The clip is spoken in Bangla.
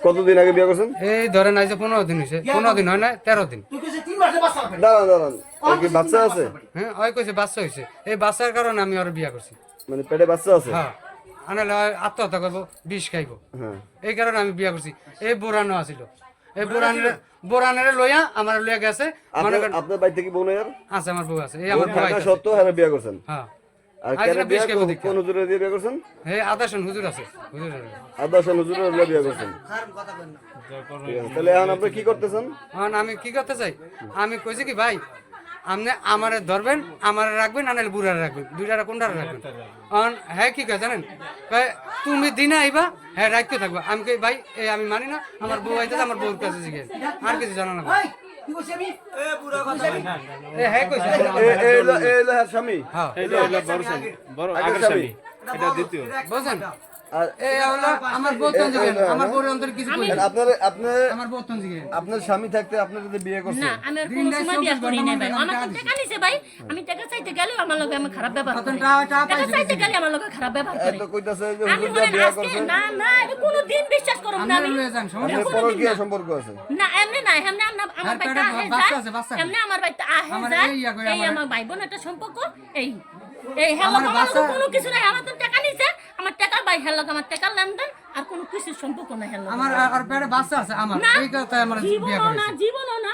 কতদিন আগে বিয়ে করছেন? এই ধরেন আজ 15 দিন হয়েছে, 15 দিন হয় না 13 দিন। দাঁড়ান দাঁড়ান, ওর কি বাচ্চা আছে? হ্যাঁ ওই কইছে বাচ্চা হয়েছে, এই বাচ্চার কারণে আমি ওর বিয়া করছি। মানে পেটে বাচ্চা আছে? হ্যাঁ আনালে আত্মহত্যা করবো, বিষ খাইবো, হ্যাঁ। এই কারণে আমি বিয়া করছি। এই বোরানো আছিল, এই বোরানের লইয়া আমার লইয়া গেছে। মনে করেন আপনার বাড়িতে কি বোন আর আছে, আমার বউ আছে, এই আমার বউ থাকা আছে। সত্ত্বেও হ্যাঁ বিয়ে করছেন? হ্যাঁ আর আজ কেন না বিয়ে বিষ খাইবো দেখা। কোন হুজুরে দিয়ে বিয়ে করছেন? এই আদাসন হুজুর আছে, হুজুরের আদাসন হুজুরে হলে বিয়ে করছেন। ঠিক আছে, তাহলে এখন আপনি কি করতেছেন? এখন আমি কি করতে চাই, আমি কইছি কি ভাই আপনি আমারে ধরবেন, আমারে রাখবেন, আনালে বুড়ারে রাখবেন, দুইটারে কোনটারে রাখবেন। এখন হ্যাঁ কি কয় জানেন, কয় তুমি দিনে আইবা, হ্যাঁ রাখতে থাকবা। আমি কই ভাই এই আমি মানি না, আমার বউ আইতে আমার বউর কাছে জিজ্ঞেস, আর কিছু জানা না ভাই। এ হ্যাঁ কইছে এই হলো হ্যাঁ স্বামী। হ্যাঁ এটা হলো বড় আগের স্বামী, এটা দ্বিতীয়। বুঝছেন, আর এই হলো আমার বউ তন জিজ্ঞেস, আমার বউর অন্তর কিছু কই না। আপনার আমার বউ তন জিজ্ঞেস আপনার স্বামী থাকতে আপনি যদি বিয়ে করছেন? না আমি আর কোনো সময় বিয়া করি নাই ভাই। আমার তো টাকা নিছে ভাই, আমি টাকা চাইতে গেলেও আমার লগে আমি খারাপ ব্যবহার করি। টাকা চাইতে গেলে আমার লগে খারাপ ব্যবহার করে। এত কইতাছে যে আমি হুজুররা বলেন বিয়ে আজকে করছেন, না না এটা কোনো দিন বিশ্বাস করব না আমি। লয়ে যান সমস্যা আপনার পরকীয়া সম্পর্ক আছে? না এমনি না এমনি আমার বাইটা আহে বাচ্চা আছে, যায়, বাচ্চা। এমনি আমার বাইটা আহে আমার যায়, এই ইয়া করে এই আমার- আমার ভাই বোন একটা সম্পর্ক। এই এই হেলো আমার বাচ্চা- কোনো কিছু নাই, আমার তো টাকা নিছে, আমার টাকার ভাই হেলো আমার টাকার লেনদেন, আর কোনো কিছু সম্পর্ক নাই হেলো আমার আর পেটে বাচ্চা আছে আমার, না এই কথা আমার বিয়া জীবনও করেছে। না জীবনও না